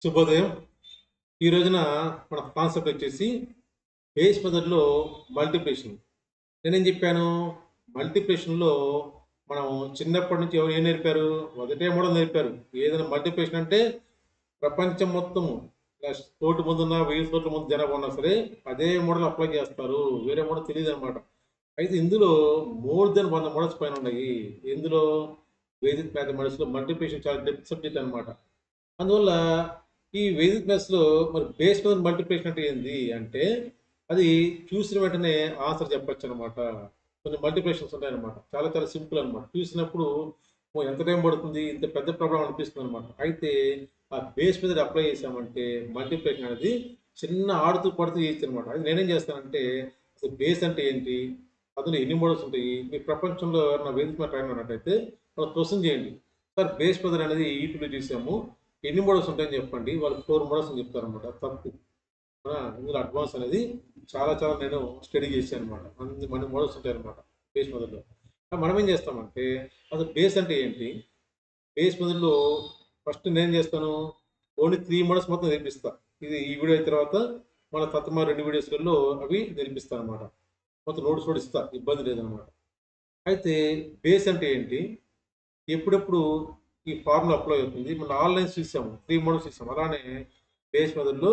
శుభోదయం. ఈ రోజున మన కాన్సెప్ట్ వచ్చేసి బేస్ మెథడ్‌లో మల్టిప్లికేషన్. నేనేం చెప్పాను? మల్టిప్లికేషన్‌లో మనం చిన్నప్పటి నుంచి ఎవరు ఏం నేర్పారు? మొదటే మోడల్ నేర్పారు. ఏదైనా మల్టిప్లికేషన్ అంటే ప్రపంచం మొత్తము కోటి మంది ఉన్నా, 1000 కోట్ల మంది జనాభా ఉన్నా సరే అదే మోడల్ అప్లై చేస్తారు. వేరే మోడల్ తెలీదనమాట. అయితే ఇందులో మోర్ దెన్ 100 మోడల్స్ పైన ఉన్నాయి. ఇందులో వేదిక్ మ్యాథమెటిక్స్‌లో మల్టిప్లికేషన్ చాలా డెప్త్ సబ్జెక్ట్ అనమాట. అందువల్ల ఈ వేదిక్ మ్యాథ్స్‌లో మరి బేస్ మీద మల్టిప్లికేషన్ అంటే ఏంది అంటే, అది చూసిన వెంటనే ఆన్సర్ చెప్పొచ్చనమాట. కొన్ని మల్టిప్లికేషన్స్ ఉంటాయన్నమాట. చాలా చాలా సింపుల్ అనమాట. చూసినప్పుడు ఓహ్! ఎంత టైం పడుతుంది? ఇంత పెద్ద ప్రాబ్లమ్ అనిపిస్తుందనమాట. అయితే ఆ బేస్ మెథడ్ అప్లై చేశామంటే మల్టిప్లికేషన్ అనేది చిన్న ఆడుతూ పడుతూ చేయొచ్చనమాట. అది నేనేం చేస్తానంటే, అసలు బేస్ అంటే ఏంటి? అందులో ఎన్ని మోడల్స్ ఉంటాయి? మీ ప్రపంచంలో ఎవరైనా వేదిక మీద ట్రైనర్ ఉన్నట్టయితే వాళ్ళకి క్వెషన్ చేయండి. సార్ బేస్ మెథడ్ అనేది యూట్యూబ్‌లో చూసాము. ఎన్ని మోడల్స్ ఉంటాయని చెప్పండి. వాళ్ళు 4 మోడల్స్ అని చెప్తారనమాట. తప్పు. ఇందులో అడ్వాన్స్ అనేది చాలా చాలా నేను స్టడీ చేశాననమాట. అన్ని మోడల్స్ ఉంటాయన్నమాట బేస్ మెథడ్‌లో. మనం ఏం చేస్తామంటే అసలు బేస్ అంటే ఏంటి? బేస్ మెథడ్‌లో ఫస్ట్ నేనేం చేస్తాను, ఓన్లీ 3 మోడల్స్ మాత్రం నేర్పిస్తా. ఇది ఈ వీడియో అయిన తర్వాత మన తత్తమ 2 వీడియోస్‌లలో అవి నేర్పిస్తాననమాట. మొత్తం నోట్స్ కూడా ఇస్తా. ఇబ్బంది లేదనమాట. అయితే బేస్ అంటే ఏంటి? ఎప్పుడెప్పుడు ఈ ఫార్ములా అప్లై అవుతుంది. మన ఆన్‌లైన్స్ చూసాము. 3 మోడల్స్ చూసాము. అలానే బేస్ మెథడ్‌లో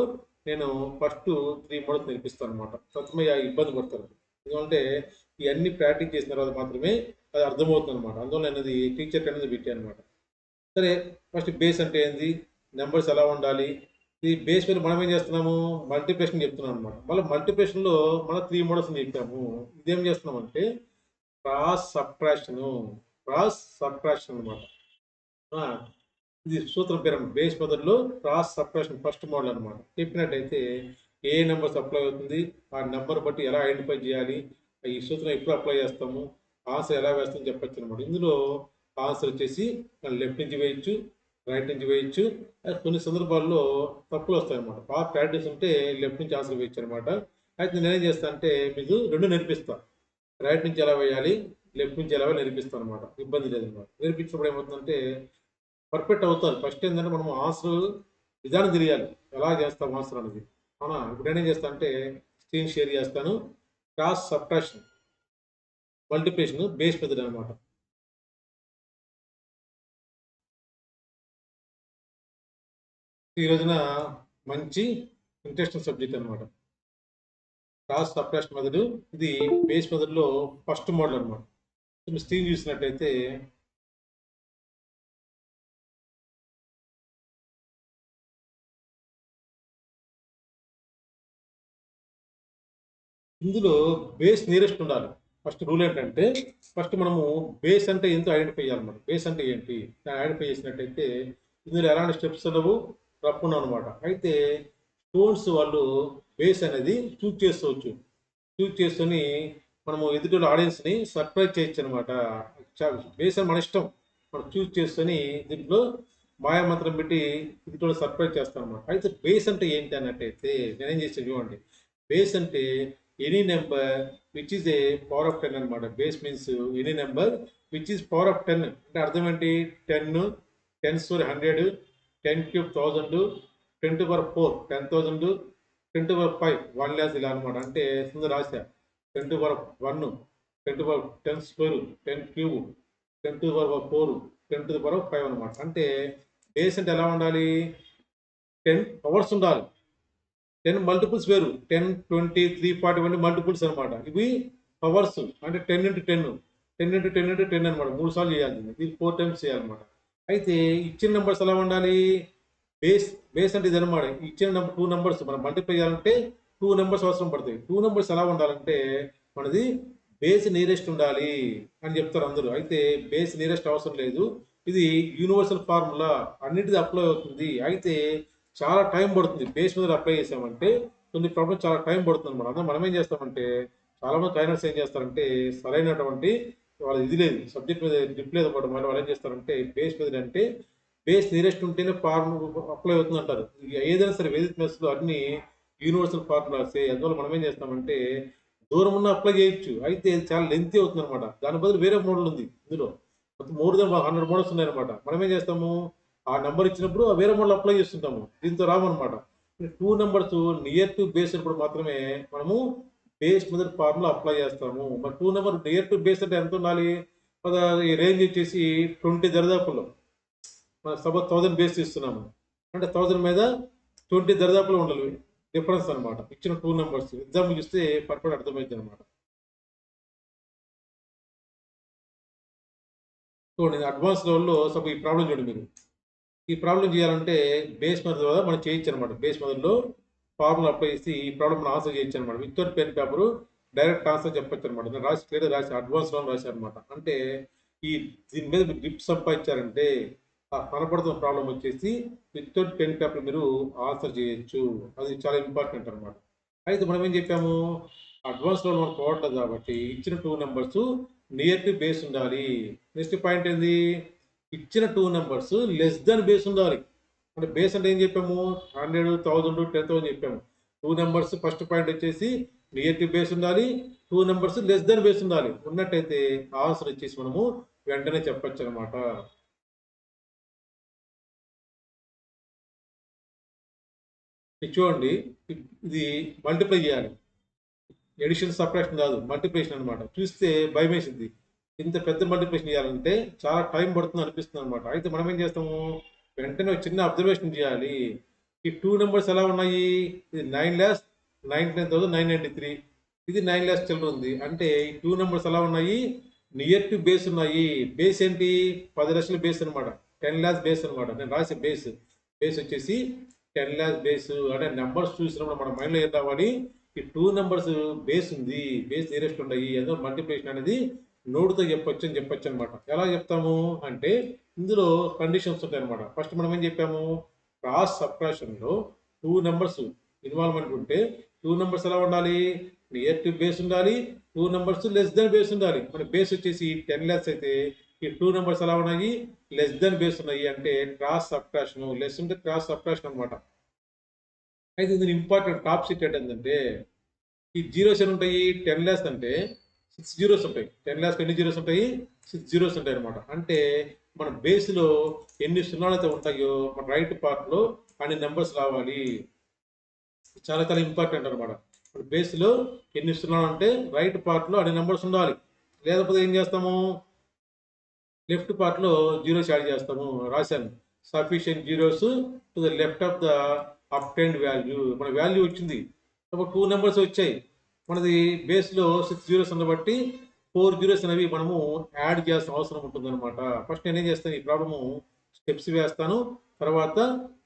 నేను ఫస్ట్ 3 మోడల్స్ నేర్పిస్తాననమాట. ప్రథమయ్య ఇబ్బంది పడతారు. ఎందుకంటే ఇయన్నీ ప్రాక్టీస్ చేసిన తర్వాత మాత్రమే అది అర్థమవుతుందనమాట. అందువల్ల నేనది టీచర్ ట్రైనింగ్ పెట్టాననమాట. సరే ఫస్ట్ బేస్ అంటే ఏంది? నంబర్స్ ఎలా ఉండాలి? ఈ బేస్ మీద మనం ఏం చేస్తున్నాము? మల్టిప్లికేషన్ చెప్తున్నాం అనమాట. మళ్ళీ మల్టిప్లికేషన్‌లో మళ్ళా 3 మోడల్స్ చెప్పాము. ఇదేం చేస్తున్నామంటే క్రాస్ సబ్ట్రాక్షను. క్రాస్ సబ్ట్రాక్షన్ అనమాట. ఆ! ఇది సూత్రం పేరన్నమాట. బేస్ మెథడ్‌లో క్రాస్ సబ్ట్రాక్షన్ ఫస్ట్ మోడల్ అనమాట. చెప్పినట్టయితే ఏ నంబర్ అప్లై అవుతుంది, ఆ నంబర్ బట్టి ఎలా ఐడెంటిఫై చేయాలి, ఈ సూత్రం ఎప్పుడు అప్లై చేస్తాము, ఆన్సర్ ఎలా వేస్తామని చెప్పొచ్చనమాట. ఇందులో ఆన్సర్ వచ్చేసి లెఫ్ట్ నుంచి వేయొచ్చు, రైట్ నుంచి వేయొచ్చు. కొన్ని సందర్భాల్లో తప్పులొస్తాయన్నమాట. బాగా ప్రాక్టీస్ ఉంటే లెఫ్ట్ నుంచి ఆన్సర్ వేయొచ్చనమాట. అయితే నేనేం చేస్తానంటే మీకు 2 నేర్పిస్తా. రైట్ నుంచి ఎలా వేయాలి, లెఫ్ట్ నుంచి ఎలా వేయాలో నేర్పిస్తాననమాట. ఇబ్బంది లేదనమాట. నేర్పించినప్పుడు ఏమవుతుందంటే పర్ఫెక్ట్ అవుతారు. ఫస్ట్ ఏంటంటే మనం ఆన్సర్ విధానం తెలియాలి. ఎలా చేస్తాం ఆన్సర్ అనేది. అవునా? ఇప్పుడు నేనేం చేస్తా అంటే స్క్రీన్ షేర్ చేస్తాను. Cross subtraction, multiplication base method అనమాట. ఈ రోజున మంచి ఇంట్రెస్టింగ్ సబ్జెక్ట్ అనమాట. క్రాస్ సబ్ట్రాక్షన్ మెథడ్ ఇది బేస్ మెథడ్‌లో ఫస్ట్ మోడల్ అనమాట. మీరు స్క్రీన్ చూసినట్టయితే ఇందులో బేస్ నియరెస్ట్ ఉండాలి. ఫస్ట్ రూల్ ఏంటంటే, ఫస్ట్ మనము బేస్ అంటే ఏంటో ఐడెంటిఫై చేయాలన్నమాట. బేస్ అంటే ఏంటి? దాన్ని ఐడెంటిఫై చేసినట్టయితే, ఇందులో ఎలాంటి స్టెప్స్ ఉండవు, రఫ్ ఉండవన్నమాట. అయితే స్టోన్స్ వాళ్ళు బేస్ అనేది చూజ్ చేసుకోవచ్చు. చూజ్ చేసుకొని మనము ఎదుటి ఆడియన్స్‌ని సర్ప్రైజ్ చేయొచ్చనమాట. బేస్ అని మన ఇష్టం. మనం చూజ్ చేసుకొని దీంట్లో మాయామంత్రం పెట్టి ఎదుటోళ్ళని సర్ప్రైజ్ చేస్తామన్నమాట. అయితే బేస్ అంటే ఏంటి అన్నట్టయితే నేనేం చేశాను చూడండి. బేస్ అంటే any number which is a power of 10 అనమాట. Base means any number which is power of 10 అంటే అర్థం ఏంటి? 10, 10 square 100, 10 cube 1000, 10 to power 4 10,000, 10 to power 5 1 లాస్ ఇలా అనమాట. అంటే కింద రాశా 10 to power 1, 10 to power 10 square, 10 cube, 10 to power 4, 10 to power 5 అనమాట. అంటే బేస్ అంటే ఎలా ఉండాలి? 10 పవర్స్ ఉండాలి. 10 మల్టిపుల్స్ వేరు. 10, 20, 340 ఇవన్నీ మల్టిపుల్స్ అనమాట. ఇవి పవర్స్ అంటే 10 ఇంటూ 10, 10 ఇంటూ 10 ఇంటూ 10 అనమాట. 3 సార్లు చేయాలి దీన్ని. దీన్ని 4 టైమ్స్ చేయాలన్నమాట. అయితే ఇచ్చిన నంబర్స్ ఎలా ఉండాలి? బేస్ బేస్ అంటే ఇదనమాట. ఇచ్చిన నంబర్ 2 నంబర్స్ మనం మల్టిప్లై చేయాలంటే 2 నంబర్స్ అవసరం పడతాయి. 2 నంబర్స్ ఎలా ఉండాలంటే మనది బేస్ నియరెస్ట్ ఉండాలి అని చెప్తారు అందరూ. అయితే బేస్ నియరెస్ట్ అవసరం లేదు. ఇది యూనివర్సల్ ఫార్ములా అన్నిటిది అప్లై అవుతుంది. అయితే చాలా టైం పడుతుంది. బేస్ మీద అప్లై చేసామంటే కొన్ని ప్రాబ్లమ్స్ చాలా టైం పడుతుందన్నమాట. అందులో మనం ఏం చేస్తామంటే చాలామంది ట్రైనర్స్ ఏం చేస్తారంటే సరైనటువంటి వాళ్ళ ఇది లేదు. సబ్జెక్ట్ మీద గ్రిప్ లేదన్నమాట. మళ్ళీ వాళ్ళు ఏం చేస్తారంటే బేస్ మీద అంటే బేస్ నియరెస్ట్ ఉంటేనే ఫార్మ్ అప్లై అవుతుంది అంటారు. ఏదైనా సరే వేదిక్ మ్యాథ్స్‌లో అన్ని యూనివర్సల్ ఫార్ములాసే. అందువల్ల మనం ఏం చేస్తామంటే దూరం ఉన్న అప్లై చేయొచ్చు. అయితే ఇది చాలా లెంగ్తీ అవుతుందన్నమాట. దాని బదులు వేరే మోడల్ ఉంది ఇందులో. మోర్ దెన్ 100 మోడల్స్ ఉన్నాయన్నమాట. మనం ఏం చేస్తాము ఆ నెంబర్ ఇచ్చినప్పుడు వేరే మోడల్ అప్లై చేస్తుంటాము, దీంతో రామన్నమాట. 2 నెంబర్స్ నియర్ టు బేస్ అప్పుడు మాత్రమే మనము బేస్ మెథడ్ ఫార్ములా అప్లై చేస్తాము. మరి 2 నెంబర్ నియర్ టు బేస్ అంటే ఎంత ఉండాలి? ఈ రేంజ్ వచ్చేసి 20 దరిదాపుల్లో, మనం సపోజ్ 1000 బేస్ ఇస్తున్నాము అంటే 1000 మీద 20 దరిదాపులో ఉండాలి డిఫరెన్స్ అనమాట. ఇచ్చిన 2 నెంబర్స్ ఎగ్జాంపుల్ ఇస్తే పర్ఫెక్ట్ అర్థమైంది అనమాట. చూడండి అడ్వాన్స్ లెవెల్లో సపోజ్ ఈ ప్రాబ్లం చూడండి మీరు. ఈ ప్రాబ్లం చేయాలంటే బేస్ మెథడ్ ద్వారా మనం చేయొచ్చు అనమాట. బేస్ మెథడ్లో ఫార్ములా అప్లై చేసి ఈ ప్రాబ్లం మనం ఆన్సర్ చేయొచ్చు అనమాట. Without pen paper direct answer చెప్పొచ్చు అనమాట. నేను రాసి క్లియర్ రాసి అడ్వాన్స్లో రాశాను అనమాట. అంటే ఈ దీని మీద మీరు గ్రిప్ సంపాదించారంటే ఆ కనపడుతున్న ప్రాబ్లం వచ్చేసి వితౌట్ పెన్ పేపర్ మీరు ఆన్సర్ చేయొచ్చు. అది చాలా ఇంపార్టెంట్ అనమాట. అయితే మనం ఏం చెప్పాము, అడ్వాన్స్లో మనం పోవట్లేదు కాబట్టి ఇచ్చిన 2 నెంబర్స్ నియర్ టు బేస్ ఉండాలి. నెక్స్ట్ పాయింట్ ఏంది, ఇచ్చిన 2 నెంబర్స్ లెస్ దెన్ బేస్ ఉండాలి. అంటే బేస్ అంటే ఏం చెప్పాము, 100, 1000, 10,000 చెప్పాము. 2 నెంబర్స్ ఫస్ట్ పాయింట్ వచ్చేసి నియర్ టు బేస్ ఉండాలి, 2 నెంబర్స్ లెస్ దెన్ బేస్ ఉండాలి. ఉన్నట్టయితే ఆన్సర్ వచ్చేసి మనము వెంటనే చెప్పొచ్చు అనమాట. చూడండి, ఇది మల్టిప్లై చేయాలి, ఎడిషన్ సపరేషన్ కాదు, మల్టిప్లికేషన్ అనమాట. చూస్తే భయం వేసింది, ఇంత పెద్ద మల్టిప్లికేషన్ చేయాలంటే చాలా టైం పడుతుంది అనిపిస్తుంది అనమాట. అయితే మనం ఏం చేస్తాము, వెంటనే ఒక చిన్న అబ్జర్వేషన్ చేయాలి. ఈ 2 నెంబర్స్ ఎలా ఉన్నాయి, ఇది 9,99,993, ఇది 9 lakhs చిల్లర ఉంది. అంటే ఈ 2 నెంబర్స్ ఎలా ఉన్నాయి, నియర్ టు బేస్ ఉన్నాయి. బేస్ ఏంటి, 10 లక్షల బేస్ అనమాట, 10 lakhs బేస్ అనమాట. నేను రాసే బేస్ వచ్చేసి 10 lakhs బేస్. అంటే నెంబర్స్ చూసినప్పుడు మన మైండ్లో ఏం రావాలి, ఈ 2 నెంబర్స్ బేస్ ఉంది, బేస్ నియరెస్ట్ ఉన్నాయి, ఏదో మల్టిప్లికేషన్ అనేది నోడుతో చెప్పొచ్చు అని చెప్పొచ్చు అనమాట. ఎలా చెప్తాము అంటే ఇందులో కండిషన్స్ ఉంటాయి అనమాట. ఫస్ట్ మనం ఏం చెప్పాము, క్రాస్ సబ్ట్రాక్షన్లో 2 నెంబర్స్ ఇన్వాల్వ్మెంట్ ఉంటే 2 నెంబర్స్ ఎలా ఉండాలి, నియర్ టు బేస్ ఉండాలి, 2 నెంబర్స్ లెస్ దెన్ బేస్ ఉండాలి. మన బేస్ వచ్చేసి 10 lakhs అయితే ఈ 2 నెంబర్స్ ఎలా ఉన్నాయి, లెస్ దెన్ బేస్ ఉన్నాయి. అంటే క్రాస్ సబ్ట్రాక్షన్, లెస్ ఉంటే క్రాస్ సబ్ట్రాక్షన్ అనమాట. అయితే ఇది ఇంపార్టెంట్ టాప్ సీక్రెట్ ఏంటంటే ఈ జీరోస్ ఎన్ని ఉంటాయి, 10 lakhs అంటే 6 జీరోస్ ఉంటాయి. 10 lakhs ఎన్ని జీరోస్ ఉంటాయి, 6 జీరోస్ ఉంటాయి అనమాట. అంటే మన బేస్లో ఎన్ని సున్నాలు అయితే ఉంటాయో మన రైట్ పార్ట్లో అన్ని నెంబర్స్ రావాలి. చాలా చాలా ఇంపార్టెంట్ అనమాట. మన బేస్లో ఎన్ని సున్నాలు అంటే రైట్ పార్ట్లో అన్ని నెంబర్స్ ఉండాలి. లేకపోతే ఏం చేస్తాము, లెఫ్ట్ పార్ట్లో జీరోస్ యాడ్ చేస్తాము. రాశాను, sufficient zeros to the left of the అప్టెండ్ value. మన వాల్యూ వచ్చింది, అప్పుడు 2 నెంబర్స్ వచ్చాయి. మనది బేస్లో 6 జీరోస్ ఉండబట్టి 4 జీరోస్ అనేవి మనము యాడ్ చేయాల్సిన అవసరం ఉంటుంది అనమాట. ఫస్ట్ నేనేం చేస్తాను, ఈ ప్రాబ్లము స్టెప్స్ వేస్తాను, తర్వాత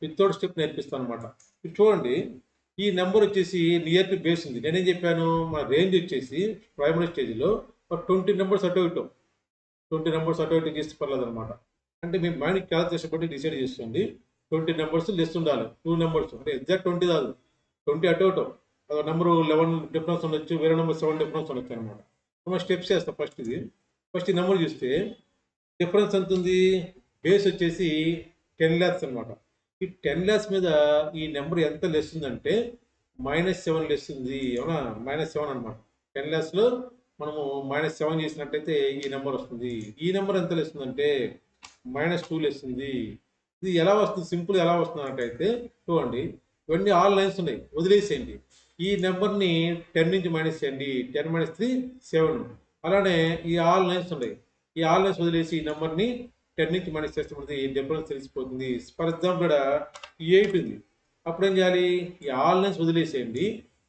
వితౌట్ స్టెప్ నేర్పిస్తాను అనమాట. ఇది చూడండి, ఈ నెంబర్ వచ్చేసి నియర్ టు బేస్ ఉంది. నేనేం చెప్పాను, మన రేంజ్ వచ్చేసి ప్రైమరీ స్టేజ్లో ఒక 20 నెంబర్స్ అటు ఇటు 20 నెంబర్స్ అటు ఇటు చేస్తే పర్లేదు అనమాట. అంటే మీ మైండ్ క్యాల్కులేషన్ బట్టి డిసైడ్ చేస్తుంది. 20 నెంబర్స్ లెస్ ఉండాలి, 2 నెంబర్స్ అంటే ఎగ్జాక్ట్ 20 కాదు, 20 అటు ఇటు నెంబర్ 11 డిఫరెన్స్ ఉండొచ్చు, వేరే నెంబర్ 7 డిఫరెన్స్ ఉండొచ్చు అనమాట. మనం స్టెప్స్ చేస్తాం. ఫస్ట్ ఈ నెంబర్ చూస్తే డిఫరెన్స్ ఎంత ఉంది, బేస్ వచ్చేసి 10 lakhs అనమాట. ఈ 10 lakhs మీద ఈ నెంబర్ ఎంత లెస్ ఉందంటే -7 లెస్ ఉంది. అవునా, -7 అనమాట. 10 lakhsలో మనము -7 చేసినట్టయితే ఈ నెంబర్ వస్తుంది. ఈ నెంబర్ ఎంత లెస్ ఉందంటే -2 లెస్ ఉంది. ఇది ఎలా వస్తుంది, సింపుల్ ఎలా వస్తుంది అంటే చూడండి, ఇవన్నీ ఆల్ లైన్స్ ఉన్నాయి, వదిలేసేయండి. ఈ నెంబర్ని 10 నుంచి మైనస్ చేయండి, 10 - 3 7. అలానే ఈ ఆల్ లైన్స్ ఉన్నాయి, ఈ ఆల్ లైన్స్ వదిలేసి ఈ నెంబర్ని 10 నుంచి మైనస్ చేస్తే మనకి డిఫరెన్స్ తెలిసిపోతుంది. ఫర్ ఎగ్జాంపుల్ ఇక్కడ ఈ 8 ఉంది, అప్పుడు ఏం చేయాలి, ఈ ఆల్ లైన్స్ వదిలేసేయండి,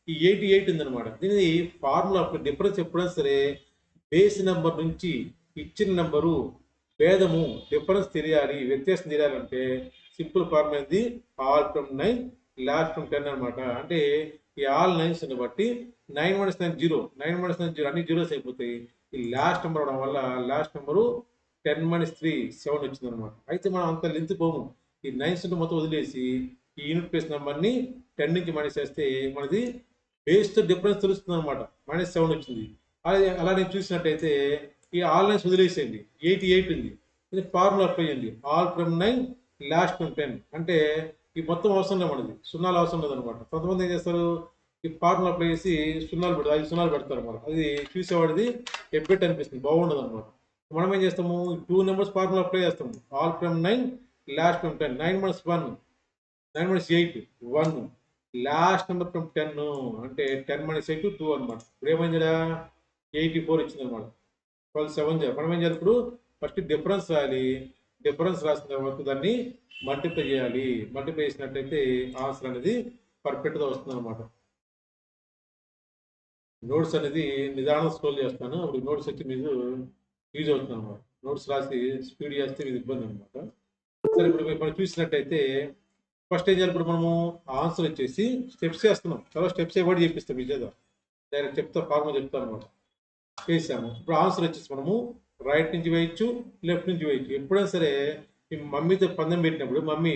ఈ 88 ఉందన్నమాట. దీని ఫార్ములా డిఫరెన్స్ ఎప్పుడైనా సరే బేస్ నెంబర్ నుంచి ఇచ్చిన నెంబరు భేదము డిఫరెన్స్ తెలియాలి, వ్యత్యాసం తెలియాలంటే సింపుల్ ఫార్ములా ఇది ఆల్ ఫ్రమ్ 9 లాస్ట్ ఫ్రమ్ 10 అనమాట. అంటే ఈ ఆల్ నైన్స్ బట్టి 9 - 9 0, 9 - 9 0 అన్ని జీరోస్ అయిపోతాయి. ఈ లాస్ట్ నెంబర్ అవడం వల్ల లాస్ట్ నెంబరు 10 - 3 7 వచ్చింది అనమాట. అయితే మనం అంత లెంత్ పోము, ఈ నైన్స్ మొత్తం వదిలేసి ఈ యూనిట్ ప్లేస్ నెంబర్ని 10 నుంచి మైనస్ చేస్తే మనది బేస్తో డిఫరెన్స్ తెలుస్తుంది అనమాట. -7 వచ్చింది. అలా నేను చూసినట్టయితే ఈ ఆల్ లైన్స్ వదిలేసేయండి, 88 ఉంది. ఇది ఫార్ములా అప్లై చేయండి, ఆల్ ఫ్రమ్ 9 లాస్ట్ ఫ్రమ్ 10. అంటే ఈ మొత్తం అవసరం లేదు, మనది సున్నాలు అవసరం లేదనమాట. కొంతమంది ఏం చేస్తారు, ఈ ఫార్ములా అప్లై చేసి సున్నాలు పెడతారు, 5 సున్నాలు పెడతారు అనమాట. అది చూసేవాడిది ఎబ్బెట్ అనిపిస్తుంది, బాగుండదు అనమాట. మనం ఏం చేస్తాము, 2 నెంబర్స్ ఫార్ములా అప్లై చేస్తాము, all from 9 last from 10. 9 minus 1, 9 minus 8, 1. Last number from 10 అంటే 10 minus 8, 2 అనమాట. ఇప్పుడు ఏమైంది 84 వచ్చింది అనమాట. 12 7 మనం ఏం చేయాలి ఇప్పుడు ఫస్ట్ డిఫరెన్స్ రాయాలి. డిఫరెన్స్ రాసిన తర్వాత దాన్ని మల్టిప్లై చేయాలి. మల్టిప్లై చేసినట్లయితే ఆన్సర్ అనేది పర్ఫెక్ట్గా వస్తుంది అనమాట. నోట్స్ అనేది నిదానం స్క్రోల్ చేస్తాను. అప్పుడు నోట్స్ వచ్చి మీకు యూజ్ అవుతుంది అనమాట. నోట్స్ రాసి స్పీడ్ చేస్తే ఇది ఇబ్బంది అనమాట. సరే ఇప్పుడు మనం చూసినట్టయితే ఫస్ట్ ఏం చేయాలి ఇప్పుడు మనము ఆన్సర్ వచ్చేసి స్టెప్స్ చేస్తున్నాం. చాలా స్టెప్స్ ఇవ్వడం చెప్పిస్తాం మీ చేత. డైరెక్ట్ చెప్తా ఫార్ములా చెప్తాను అనమాట. చేసాము. ఇప్పుడు ఆన్సర్ వచ్చేసి మనము రైట్ నుంచి వేయచ్చు, లెఫ్ట్ నుంచి వేయచ్చు. ఎప్పుడైనా సరే మీ మమ్మీతో పందెం పెట్టినప్పుడు మమ్మీ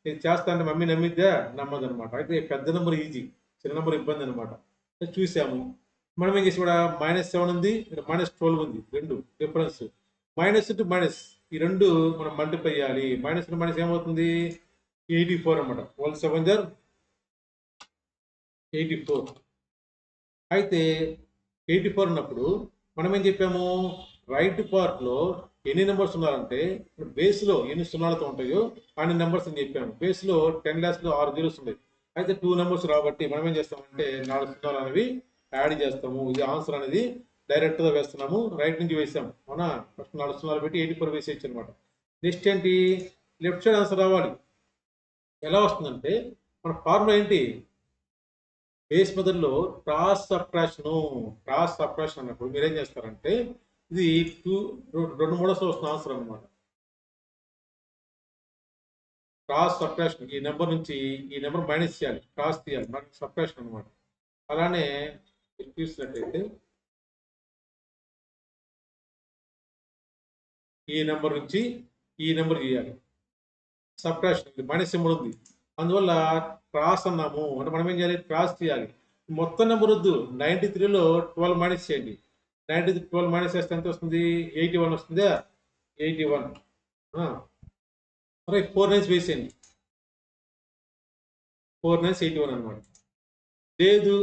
నేను చేస్తా అంటే మమ్మీ నమ్మిద్దా నమ్మదు అనమాట. అయితే పెద్ద నెంబర్ ఈజీ, చిన్న నెంబర్ ఇబ్బంది అనమాట. చూసాము. మనం ఏం చేసి కూడా -7 ఉంది, -12 ఉంది, రెండు డిఫరెన్స్. మైనస్ టు మైనస్ ఈ రెండు మనం మల్టిప్లై చేయాలి. మైనస్ టు మైనస్ ఏమవుతుంది 84 అనమాట. 12 7 84. అయితే 84 ఉన్నప్పుడు మనం ఏం చెప్పాము రైట్ పార్ట్లో ఎన్ని నెంబర్స్ ఉన్నారంటే బేస్లో ఎన్ని సున్నాలతో ఉంటాయో అన్ని నెంబర్స్ అని చెప్పాము. బేస్లో 10 లాస్ట్లో 6 జీరోస్ ఉన్నాయి. అయితే 2 నెంబర్స్ రాబట్టి మనం ఏం చేస్తామంటే 4 సున్నాలు అనేవి యాడ్ చేస్తాము. ఇది ఆన్సర్ అనేది డైరెక్ట్గా వేస్తున్నాము. రైట్ నుంచి వేసాము అవునా. ఫస్ట్ 4 సున్నాలు పెట్టి 84 వేసేయచ్చు అనమాట. నెక్స్ట్ ఏంటి లెఫ్ట్ సైడ్ ఆన్సర్ రావాలి. ఎలా వస్తుందంటే మన ఫార్ములా ఏంటి బేస్ మెథడ్లో క్రాస్ సబ్ట్రాక్షన్ అన్నప్పుడు మీరు ఏం చేస్తారంటే ఇది 2 మోడల్స్ వస్తున్న ఆన్సర్ అనమాట. క్రాస్ సబ్ట్రాక్షన్ ఈ నెంబర్ నుంచి ఈ నెంబర్ మైనస్ చేయాలి, క్రాస్ తీయాలి, మనకి సబ్ట్రాక్షన్ అనమాట. అలానే చూసినట్టయితే ఈ నెంబర్ నుంచి ఈ నెంబర్ చేయాలి, సబ్ట్రాక్షన్ మైనస్ సింబల్ ఉంది, అందువల్ల క్రాస్ అన్నాము. అంటే మనం ఏం చేయాలి క్రాస్ తీయాలి. మొత్తం నెంబర్ వద్దు, 93లో 12 మైనస్ చేయండి. 93 12 మైనస్ చేస్తే ఎంత వస్తుంది 81 వస్తుందా. 81 మరి 4 9 వేసేయండి. 4 9 81 అనమాట. లేదు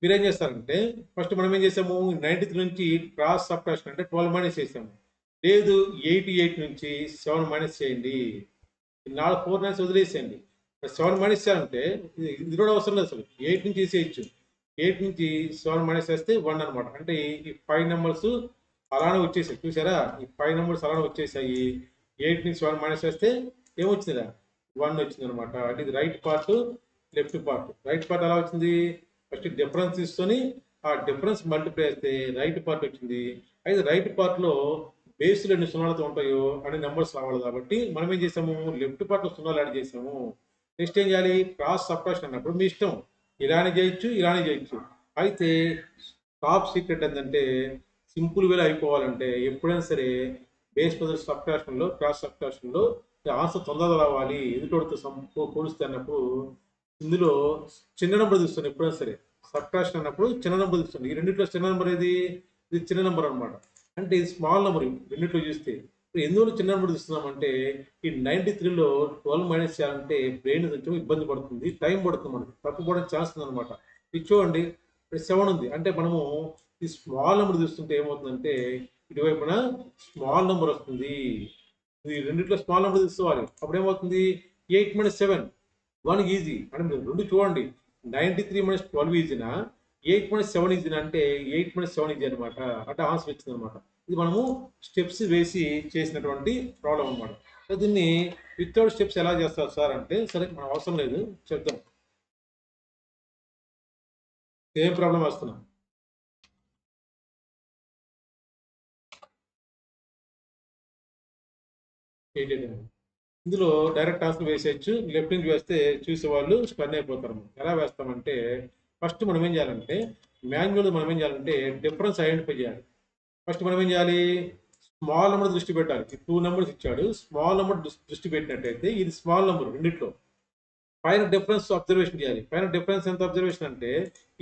మీరేం చేస్తారంటే ఫస్ట్ మనం ఏం చేసాము 93 నుంచి క్రాస్ సబ్ట్రాక్షన్ అంటే 12 మైనస్ చేసాము. లేదు 88 నుంచి 7 మైనస్ చేయండి. 4 9 వదిలేసేయండి. 7 మైనస్ చేయాలంటే ఇది కూడా అవసరం లేదు అసలు. 8 నుంచి తీసేయచ్చు. 8 నుంచి 7 మైనస్ చేస్తే 1 అనమాట. అంటే ఈ 5 నెంబర్స్ అలానే వచ్చేసాయి. చూసారా ఈ 5 నెంబర్స్ అలానే వచ్చేసాయి. 8 నుంచి 7 మైనస్ చేస్తే ఏమొచ్చిందా 1 వచ్చింది అనమాట. అంటే ఇది right part left part. Right part ఎలా వచ్చింది ఫస్ట్ డిఫరెన్స్ తీసుకొని ఆ డిఫరెన్స్ మల్టిప్లై చేస్తే రైట్ పార్ట్ వచ్చింది. అయితే రైట్ పార్ట్లో బేస్లో ఎన్ని సున్నాలతో ఉంటాయో అన్ని నెంబర్స్ రావాలి కాబట్టి మనం ఏం చేసాము లెఫ్ట్ పార్ట్లో సున్నాలు యాడ్ చేసాము. నెక్స్ట్ ఏం చేయాలి క్రాస్ సబ్ట్రాక్షన్ అన్నప్పుడు మీ ఇష్టం ఇలానే చేయొచ్చు ఇలానే చేయొచ్చు. అయితే టాప్ సీక్రెట్ ఏంటంటే సింపుల్ వేలో అయిపోవాలంటే ఎప్పుడైనా సరే బేస్ మెథడ్ సబ్ట్రాక్షన్లో క్రాస్ సబ్ట్రాక్షన్లో ఆన్సర్ తొందరగా రావాలి ఎదుటోడితో పోలిస్తే అన్నప్పుడు ఇందులో చిన్న నెంబర్ తీస్తుంది. ఎప్పుడైనా సరే సబ్ట్రాక్షన్ అన్నప్పుడు చిన్న నెంబర్ తీస్తుంది. ఈ రెండింటిలో చిన్న నెంబర్ ఏది ఇది చిన్న నెంబర్ అనమాట. అంటే ఇది స్మాల్ నెంబర్ రెండింటిలో చూస్తే. ఎందువల్ల చిన్న నెంబర్ తీస్తున్నామంటే ఈ 93లో 12 మైనస్ చేయాలంటే బ్రెయిన్ కొంచెం ఇబ్బంది పడుతుంది, టైం పడుతుంది, మనకి తప్పుకోవడానికి ఛాన్స్ ఉంది అనమాట. ఇది చూడండి 7 ఉంది అంటే మనము ఈ స్మాల్ నెంబర్ తీస్తుంటే ఏమవుతుందంటే ఇటువైపున స్మాల్ నెంబర్ వస్తుంది. ఈ రెండింటిలో స్మాల్ నెంబర్ తీసుకోవాలి. అప్పుడు ఏమవుతుంది 8 - 7 1 ఈజీ. అంటే మీరు రెండు చూడండి 93 - 12 ఈజీనా 8 - 7 ఈజీనా అంటే 8 - 7 ఈజీ అనమాట. అంటే ఆన్సర్ వచ్చింది అనమాట. ఇది మనము స్టెప్స్ వేసి చేసినటువంటి ప్రాబ్లం అనమాట. దీన్ని వితౌట్ స్టెప్స్ ఎలా చేస్తారు సార్ అంటే సరే మనం అవసరం లేదు చెప్తాం. సేమ్ ప్రాబ్లం వస్తున్నాం. ఇందులో డైరెక్ట్ ఆన్సర్ వేసేయచ్చు. లెఫ్ట్ నుంచి వేస్తే చూసేవాళ్ళు స్టన్ అయిపోతారు. ఎలా వేస్తామంటే ఫస్ట్ మనం ఏం చేయాలంటే మాన్యువల్ మనం ఏం చేయాలంటే డిఫరెన్స్ ఐడెంటిఫై చేయాలి. ఫస్ట్ మనం ఏం చేయాలి స్మాల్ నెంబర్ దృష్టి పెట్టాలి. 2 నెంబర్స్ ఇచ్చాడు, స్మాల్ నెంబర్ దృష్టి పెట్టినట్టయితే ఇది స్మాల్ నెంబర్ రెండిట్లో. పైన డిఫరెన్స్ అబ్జర్వేషన్ చేయాలి. పైన డిఫరెన్స్ ఎంత అబ్జర్వేషన్ అంటే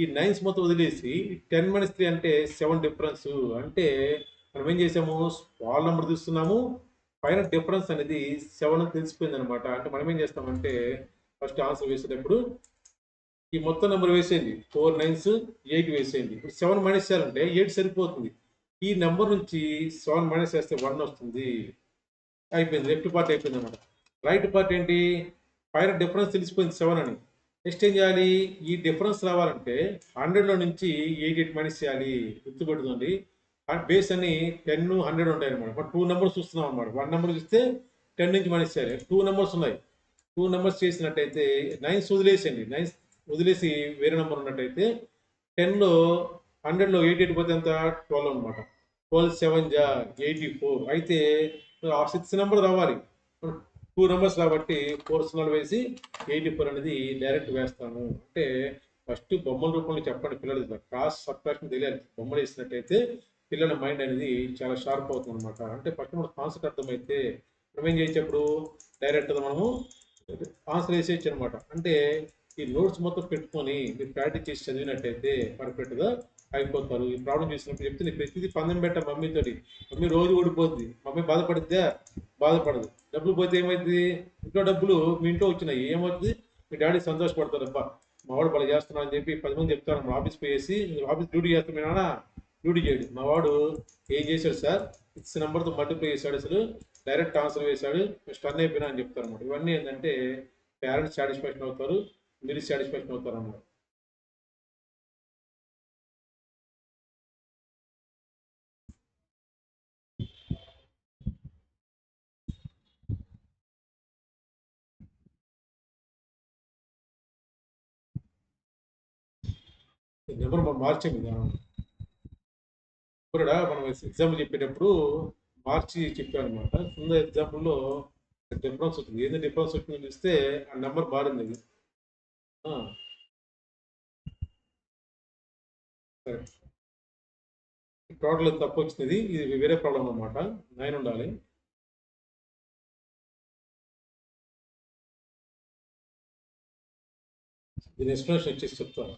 ఈ 9s మొత్తం వదిలేసి 10 - 3 అంటే 7 డిఫరెన్స్. అంటే మనం ఏం చేసాము స్మాల్ నెంబర్ తీస్తున్నాము, పైన డిఫరెన్స్ అనేది 7 తెలిసిపోయింది అనమాట. అంటే మనం ఏం చేస్తామంటే ఫస్ట్ ఆన్సర్ వేసేటప్పుడు ఈ మొత్తం నెంబర్ వేసేయండి. 4 9s 8 వేసేయండి. ఇప్పుడు 7 మైనస్ చేయాలంటే 8 సరిపోతుంది. ఈ నెంబర్ నుంచి 7 మైనస్ చేస్తే 1 వస్తుంది. అయిపోయింది లెఫ్ట్ పార్ట్ అయిపోయింది అనమాట. రైట్ పార్ట్ ఏంటి, పైన డిఫరెన్స్ తెలిసిపోయింది 7 అని. నెక్స్ట్ ఏం చేయాలి, ఈ డిఫరెన్స్ రావాలంటే 100లో నుంచి 88 మైనస్ చేయాలి. గుర్తుపెట్టుకోండి, బేస్ అని 10 100 ఉంటాయి అనమాట. మనం 2 నెంబర్స్ చూస్తున్నాం అనమాట. 1 నెంబర్ చూస్తే 10 నుంచి మైనస్ చేయాలి. 2 నెంబర్స్ ఉన్నాయి. 2 నెంబర్స్ చేసినట్టయితే 9 వదిలేసేయండి. 9 వదిలేసి వేరే నెంబర్ ఉన్నట్టయితే 10లో 100లో 88 పోతే ఎంత, 12 అనమాట. 12 7 జా 84. అయితే ఆ 6 నెంబర్ రావాలి. 2 నెంబర్స్ కాబట్టి 4 సున్నాలు వేసి 84 అనేది డైరెక్ట్ వేస్తాను. అంటే ఫస్ట్ బొమ్మల రూపంలో చెప్పండి పిల్లలకి, క్రాస్ సబ్ట్రాక్షన్ తెలియాలి. బొమ్మలు వేసినట్టయితే పిల్లల మైండ్ అనేది చాలా షార్ప్ అవుతుంది అనమాట. అంటే ఫస్ట్ మనకు కాన్సెప్ట్ అర్థమైతే మనం ఏం చేయొచ్చు, అప్పుడు డైరెక్ట్గా మనము ఆన్సర్ వేసేయచ్చు అనమాట. అంటే ఈ నోట్స్ మొత్తం పెట్టుకొని మీరు ప్రాక్టీస్ చేసి చదివినట్టయితే పర్ఫెక్ట్గా అయిపోతారు. ఈ ప్రాబ్లం చేసినప్పుడు చెప్తే నీ ప్రతిదీ పందెం పెట్ట మమ్మీతోటి. మమ్మీ రోజు ఓడిపోద్ది, మమ్మీ బాధపడిద్దా, బాధపడదు. డబ్బులు పోతే ఏమైంది, ఇంట్లో డబ్బులు మీ ఇంట్లో వచ్చినాయి ఏమవుతుంది, మీ డాడీ సంతోషపడతారు. అబ్బా మా వాడు పని చేస్తున్నాడు అని చెప్పి 10 మంది చెప్తారు. మా ఆఫీస్ పోయేసి ఆఫీస్ డ్యూటీ చేస్తాం, మీ నాన్న డ్యూటీ చేయడు. మా వాడు ఏం చేశాడు సార్, 6 నెంబర్తో మల్టిప్లై చేశాడు, అసలు డైరెక్ట్ ఆన్సర్ వేశాడు, స్టన్ అయిపోయినా అని చెప్తారు అనమాట. ఇవన్నీ ఏంటంటే పేరెంట్స్ సాటిస్ఫాక్షన్ అవుతారు, మీరు సాటిస్ఫాక్షన్ అవుతారు అన్నమాట. నెంబర్ మనం మార్చాం కదా కూడా, మనం ఎగ్జాంపుల్ చెప్పేటప్పుడు మార్చి చెప్పాను అనమాట. కింద ఎగ్జాంపుల్లో డిఫరెన్స్ వచ్చింది. ఏది డిఫరెన్స్ వచ్చిందని చూస్తే ఆ నెంబర్ మారింది అది. సరే, టోటల్ తప్పు వచ్చింది. ఇది వేరే ప్రాబ్లం అనమాట. 9 ఉండాలి. దీని ఎక్స్ప్లెనేషన్ వచ్చేసి చెప్తాను.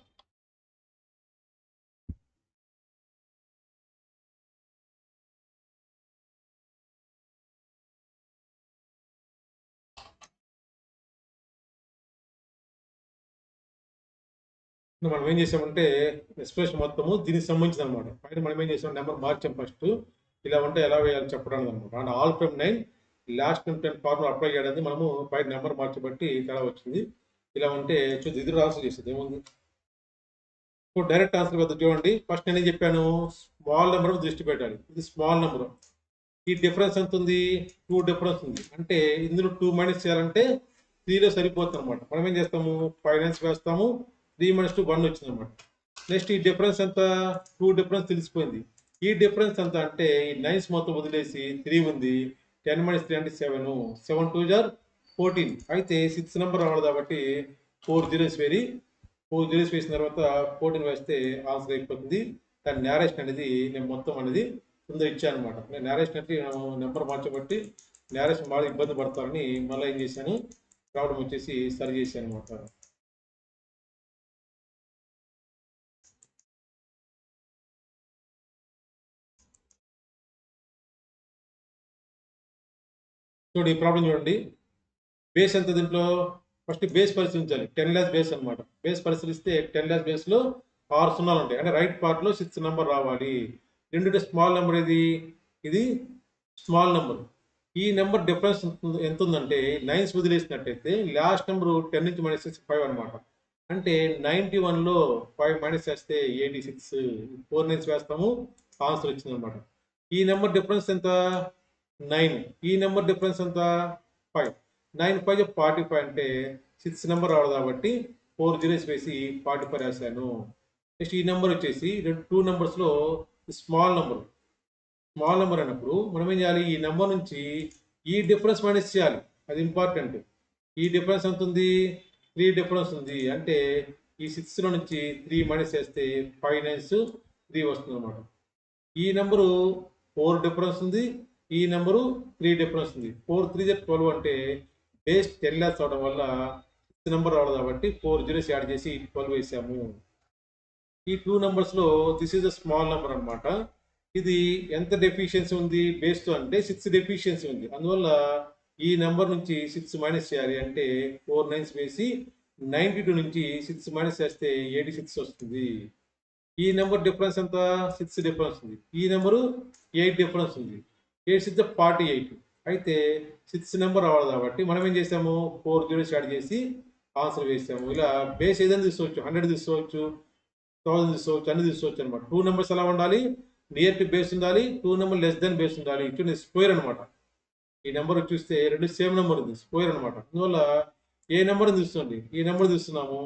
మనం ఏం చేసామంటే ఎక్స్ప్రెషన్ మొత్తము దీనికి సంబంధించిన అనమాట. పైన మనం ఏం చేసాం, నెంబర్ మార్చాం ఫస్ట్. ఇలా ఉంటే ఎలా వేయాలి చెప్పడానికి అనమాట. And all from 9 last 10 formula apply చేయడానికి మనము పైన నెంబర్ మార్చబట్టి తేడా వచ్చింది. ఇలా ఉంటే చూద్దాం, ఇది ఆన్సర్ చేసేది ఏముంది. ఇప్పుడు డైరెక్ట్ ఆన్సర్ వద్ద చూడండి. ఫస్ట్ నేను చెప్పాను, స్మాల్ నెంబర్ దృష్టి పెట్టాలి. ఇది స్మాల్ నెంబర్. ఈ డిఫరెన్స్ ఎంత ఉంది, 2 డిఫరెన్స్ ఉంది. అంటే ఇందులో 2 మైనస్ చేయాలంటే 3లో సరిపోతుంది అనమాట. మనం ఏం చేస్తాము, 5 9 వేస్తాము, 3 - 2 1 వచ్చింది అనమాట. నెక్స్ట్ ఈ డిఫరెన్స్ ఎంత, 2 డిఫరెన్స్ తెలిసిపోయింది. ఈ డిఫరెన్స్ ఎంత అంటే ఈ 9s మొత్తం వదిలేసి 3 ఉంది. 10 - 3 అంటే 7. 7 2 జార్ 14. అయితే 6 నెంబర్ రావాలి కాబట్టి 4 జీరోస్ వేరి 4 జీరోస్ వేసిన తర్వాత 14 వేస్తే ఆన్సర్ అయిపోతుంది. దాని నేరేషన్ అనేది నేను మొత్తం అనేది కింద ఇచ్చాను అనమాట. నేను నేరేషన్ అంటే నెంబర్ మార్చబట్టి నేరేషన్ బాగా ఇబ్బంది పడతారని మళ్ళీ ఏం చేశాను, ప్రాబ్లం వచ్చేసి సరి చేశాను అనమాట. చూడండి ఈ ప్రాబ్లం చూడండి. బేస్ ఎంత దీంట్లో, ఫస్ట్ బేస్ పరిశీలించాలి. 10 లాస్ బేస్ అనమాట. బేస్ పరిశీలిస్తే 10 లాస్ బేస్ లో 6 సున్నాలు ఉంటాయి. అంటే రైట్ పార్ట్ లో 6 నెంబర్ రావాలి. రెండుటే స్మాల్ నెంబర్ ఇది, ఇది స్మాల్ నెంబర్. ఈ నెంబర్ డిఫరెన్స్ ఎంత ఉందంటే 9s వదిలేసినట్టయితే లాస్ట్ నెంబర్ 10 నుంచి మైనస్ చేసి 5 అనమాట. అంటే 91లో 5 మైనస్ చేస్తే 86. 4 9s వేస్తాము, ఆన్సర్ వచ్చింది అనమాట. ఈ నెంబర్ డిఫరెన్స్ ఎంత, 9. ఈ నెంబర్ డిఫరెన్స్ ఎంత, 5. 9 5 45 అంటే 6 నెంబర్ రావాలి కాబట్టి 4 జీరోస్ వేసి 45 రాశాను. నెక్స్ట్ ఈ నెంబర్ వచ్చేసి 2 నెంబర్స్లో స్మాల్ నెంబర్. స్మాల్ నెంబర్ అన్నప్పుడు మనం ఏం చేయాలి, ఈ నెంబర్ నుంచి ఈ డిఫరెన్స్ మైనస్ చేయాలి. అది ఇంపార్టెంట్. ఈ డిఫరెన్స్ ఎంత ఉంది, 3 డిఫరెన్స్ ఉంది. అంటే ఈ 6లో నుంచి 3 మైనస్ చేస్తే 5 9s 3 వస్తుంది అనమాట. ఈ నెంబరు 4 డిఫరెన్స్ ఉంది. ఈ నెంబరు 3 డిఫరెన్స్ ఉంది. 4 3 12 అంటే బేస్ 10 లాస్ అవడం వల్ల 6 నెంబర్ రావడం కాబట్టి 4 జీరోస్ యాడ్ చేసి 12 వేసాము. ఈ 2 నెంబర్స్లో this is a small number అనమాట. ఇది ఎంత డెఫిషియన్సీ ఉంది బేస్తో అంటే 6 డెఫిషియన్సీ ఉంది. అందువల్ల ఈ నెంబర్ నుంచి 6 మైనస్ చేయాలి. అంటే 4 9s వేసి 92 నుంచి 6 మైనస్ చేస్తే 86 వస్తుంది. ఈ నెంబర్ డిఫరెన్స్ ఎంత, 6 డిఫరెన్స్ ఉంది. ఈ నెంబరు 8 డిఫరెన్స్ ఉంది. 8 6 48. అయితే 6 నెంబర్ రావాలి కాబట్టి మనం ఏం చేసాము 4 జీరోస్ యాడ్ చేసి ఆన్సర్ వేసాము. ఇలా బేస్ ఏదైనా తీసుకోవచ్చు, 100 తీసుకోవచ్చు, 1000 తీసుకోవచ్చు, అన్ని తీసుకోవచ్చు అనమాట. 2 నెంబర్స్ ఎలా ఉండాలి, నియర్ టు బేస్ ఉండాలి, 2 నెంబర్ లెస్ దెన్ బేస్ ఉండాలి. ఇటు స్క్వేర్ అనమాట. ఈ నెంబర్ చూస్తే రెండు సేమ్ నెంబర్ ఉంది, స్క్వేర్ అనమాట. అందువల్ల ఏ నెంబర్ తీసుకోండి, ఈ నెంబర్ తీస్తున్నాము.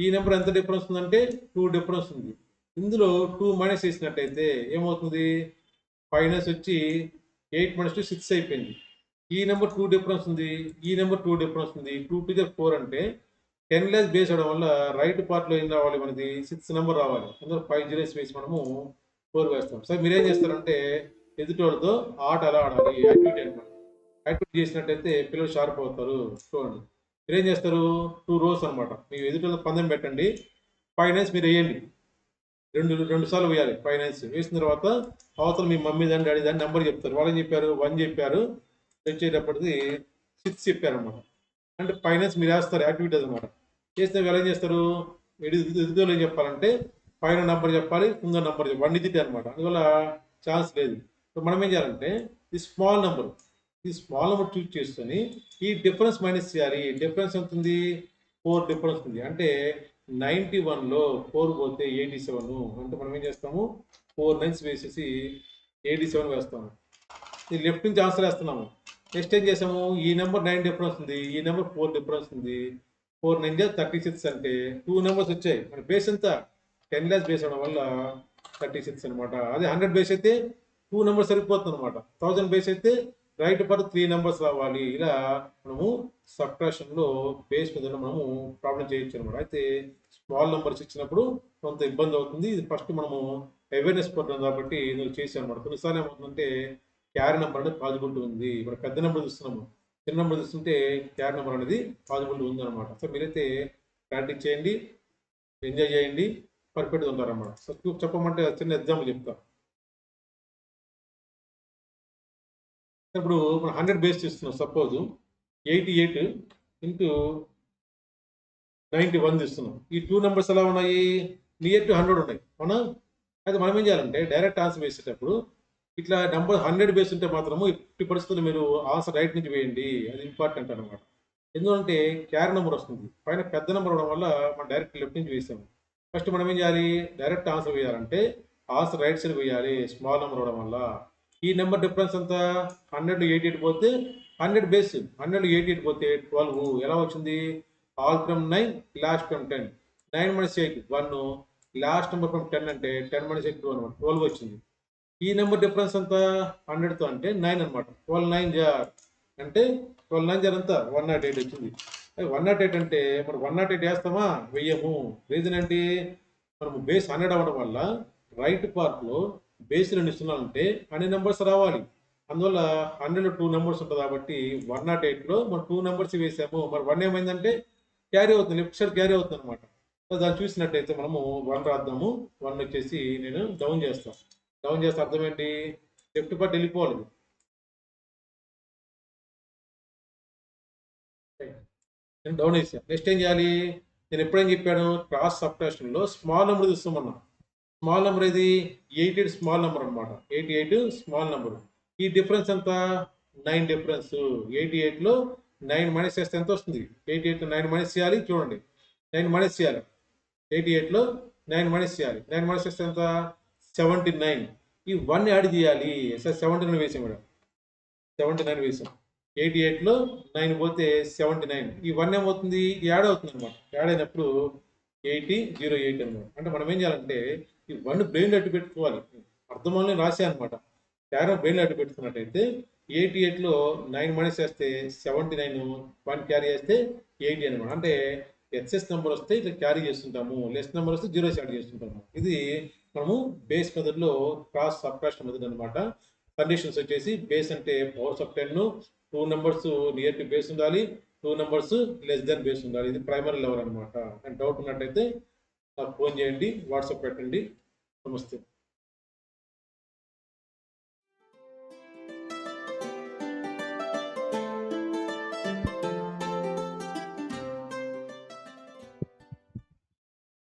ఈ నెంబర్ ఎంత డిఫరెన్స్ ఉందంటే 2 డిఫరెన్స్ ఉంది. ఇందులో 2 మైనస్ చేసినట్టయితే ఏమవుతుంది, ఫైనస్ వచ్చి 8 మైనస్ 2 6 అయిపోయింది. ఈ నెంబర్ 2 డిఫరెన్స్ ఉంది, ఈ నెంబర్ 2 డిఫరెన్స్ ఉంది. 2 to the 4 అంటే 10 లెస్ బేస్ అవడం వల్ల రైట్ పార్ట్లో ఏం రావాలి, మనది 6 నెంబర్ రావాలి. అందులో 5 జీరోస్ వేసి మనము 4 వేస్తాం. సార్ మీరేం చేస్తారంటే ఎదుటోళ్ళతో ఆట అలా ఆడాలి, యాక్టివిటీ అనమాట. యాక్టివిటీ చేసినట్టయితే పిల్లలు షార్ప్ అవుతారు. చూడండి మీరేం చేస్తారు, 2 రోస్ అనమాట. మీరు ఎదుటోళ్ళ పందెం పెట్టండి, 5 నైన్స్ మీరు వేయండి. రెండు సార్లు వేయాలి. 5 నైన్స్ వేసిన తర్వాత అవతల మీ మమ్మీ దాన్ని డాడీ దాన్ని నెంబర్ చెప్తారు. వాళ్ళు ఏం చెప్పారు, 1 చెప్పారు, వచ్చేటప్పటికి 6 చెప్పారు అనమాట. అంటే 5 నైన్స్ మీరు వేస్తారు, యాక్టివిటీస్ అనమాట. చేస్తే వీళ్ళు ఏం చేస్తారు, ఎదుగుదల ఏం చెప్పాలంటే పైన నెంబర్ చెప్పాలి, కింద నెంబర్ చెప్పాలి, 1 డిజిట్ అనమాట. అందువల్ల ఛాన్స్ లేదు. మనం ఏం చేయాలంటే ఈ స్మాల్ నెంబర్ చూస్ చేసుకొని ఈ డిఫరెన్స్ మైనస్ చేయాలి. డిఫరెన్స్ ఎంత ఉంది, 4 డిఫరెన్స్ ఉంది. అంటే 91లో 4 పోతే 87. అంటే మనం ఏం చేస్తాము, 4 నైన్స్ వేసేసి 87 వేస్తాము. ఈ లెఫ్ట్ నుంచి ఆన్సర్ వేస్తున్నాము. నెక్స్ట్ ఏం చేసాము, ఈ నెంబర్ 9 డిఫరెన్స్ ఉంది, ఈ నెంబర్ 4 డిఫరెన్స్ ఉంది. 4 9 36 అంటే 2 నెంబర్స్ వచ్చాయి. మన బేస్ ఎంత 10 లాస్ బేస్ అవడం వల్ల 36 అనమాట. అదే 100 బేస్ అయితే 2 నెంబర్స్ సరిపోతుంది అనమాట. 1000 బేస్ అయితే రైట్ పార్ట్ 3 నెంబర్స్ రావాలి. ఇలా మనము సబ్ట్రాక్షన్లో బేస్ మీద మనము ప్రాబ్లం చేయొచ్చు అనమాట. అయితే స్మాల్ నెంబర్స్ ఇచ్చినప్పుడు కొంత ఇబ్బంది అవుతుంది. ఇది ఫస్ట్ మనము అవేర్నెస్ ప్రోగ్రామ్ కాబట్టి నేను చేశాను అనమాట. కొన్నిసార్లు ఏమవుతుందంటే క్యారీ నెంబర్ అనేది పాజిబిలిటీ ఉంది. ఇప్పుడు పెద్ద నెంబర్ చూస్తున్నాము, చిన్న నెంబర్ చూస్తుంటే క్యారీ నెంబర్ అనేది పాజిబిలిటీ ఉంది అనమాట. సో మీరైతే ప్రాక్టీస్ చేయండి, ఎంజాయ్ చేయండి, పర్ఫెక్ట్గా ఉంటారన్నమాట. సో చెప్పమంటే చిన్న ఎగ్జాంపుల్ చెప్తా. ఇప్పుడు మనం 100 బేస్ చేస్తున్నాం. సపోజ్ 88 ఇంటూ 91 తీస్తున్నాం. ఈ 2 నెంబర్స్ ఎలా ఉన్నాయి, నియర్ టు 100 ఉన్నాయి, అవునా? అయితే మనం ఏం చేయాలంటే డైరెక్ట్ ఆన్సర్ వేసేటప్పుడు ఇట్లా నెంబర్ 100 బేస్ ఉంటే మాత్రము 50% మీరు ఆన్సర్ రైట్ నుంచి వేయండి. అది ఇంపార్టెంట్ అనమాట. ఎందుకంటే క్యారీ నెంబర్ వస్తుంది, పైన పెద్ద నెంబర్ అవడం వల్ల మనం డైరెక్ట్ లెఫ్ట్ నుంచి వేసాము. ఫస్ట్ మనం ఏం చేయాలి, డైరెక్ట్ ఆన్సర్ వేయాలంటే ఆన్సర్ రైట్ సైడ్ వేయాలి, స్మాల్ నెంబర్ అవడం వల్ల. ఈ నెంబర్ డిఫరెన్స్ అంతా 100 88 పోతే 100 బేస్, 100 88 పోతే 12. ఎలా వచ్చింది, all from 9 last from 10. 9 minus 8 1, last number from 10 అంటే 10 minus 8 2 అనమాట, 12 వచ్చింది. ఈ నెంబర్ డిఫరెన్స్ అంతా 100తో అంటే 9 అనమాట. 12 9 జార్ అంటే 12 9 జార్ అంతా 108 వచ్చింది. 108 అంటే మనం 108 వేస్తామా, వెయ్యము. రీజన్ ఏంటి, మనము బేస్ 100 అవ్వడం వల్ల రైట్ పార్ట్లో బేస్ 2 సున్నాలు ఉంటే అన్ని నెంబర్స్ రావాలి. అందువల్ల 100లో 2 నెంబర్స్ ఉంటుంది కాబట్టి 108లో మనం 2 నెంబర్స్ వేసాము. మరి 1 ఏమైందంటే క్యారీ అవుతుంది, లెఫ్ట్ సైడ్ క్యారీ అవుతుంది అనమాట. సో దాన్ని చూసినట్టయితే మనము 1 రాద్దాము. 1 వచ్చేసి నేను డౌన్ చేస్తాను. డౌన్ చేస్తే అర్థం ఏంటి, లెఫ్ట్ పార్ట్ వెళ్ళిపోవాలి. నేను డౌన్ వేసాను. నెక్స్ట్ ఏం చేయాలి, నేను ఎప్పుడేం చెప్పాను, క్రాస్ సబ్ట్రాక్షన్లో స్మాల్ నెంబర్ తీస్తామన్నా. స్మాల్ నెంబర్ ఇది 88 స్మాల్ నెంబర్ అనమాట. 88 స్మాల్ నెంబర్. ఈ డిఫరెన్స్ ఎంత, 9 డిఫరెన్స్. 88లో 9 మైనస్ చేస్తే ఎంత వస్తుంది, 88లో 9 మైనస్ చేయాలి. చూడండి 9 మైనస్ చేయాలి, 88లో 9 మైనస్ చేయాలి. 9 మైనస్ చేస్తే ఎంత, 79. ఈ 1 యాడ్ చేయాలి. సార్ 79 వేసాం మేడం, 79 వేసాం. 88లో 9 పోతే 79. ఈ 1 ఏమవుతుంది, యాడ్ అవుతుంది అనమాట. యాడ్ అయినప్పుడు 8008 అనమాట. అంటే మనం ఏం చేయాలంటే ఈ 1 బ్రెయిన్ అట్టు పెట్టుకోవాలి. అర్థంలోనే రాసే అనమాట. క్యారం బ్రెయిన్ అట్టు పెట్టుకున్నట్టయితే 88లో 9 మైనస్ చేస్తే 79, 1 క్యారీ చేస్తే 80 అనమాట. అంటే ఎక్సెస్ నెంబర్ వస్తే ఇట్లా క్యారీ చేస్తుంటాము, లెస్ నెంబర్ వస్తే జీరోస్ యాడ్ చేస్తుంటాము. ఇది మనము బేస్ మెథడ్లో క్రాస్ సబ్ట్రాక్షన్ మెథడ్ అనమాట. కండిషన్స్ వచ్చేసి బేస్ అంటే powers of 10, 2 numbers near to base ఉండాలి, 2 నెంబర్స్ లెస్ దెన్ బేస్ ఉండాలి. ఇది ప్రైమరీ లెవెల్ అనమాట. డౌట్ ఉన్నట్టయితే నాకు ఫోన్ చేయండి, వాట్సాప్ పెట్టండి. నమస్తే.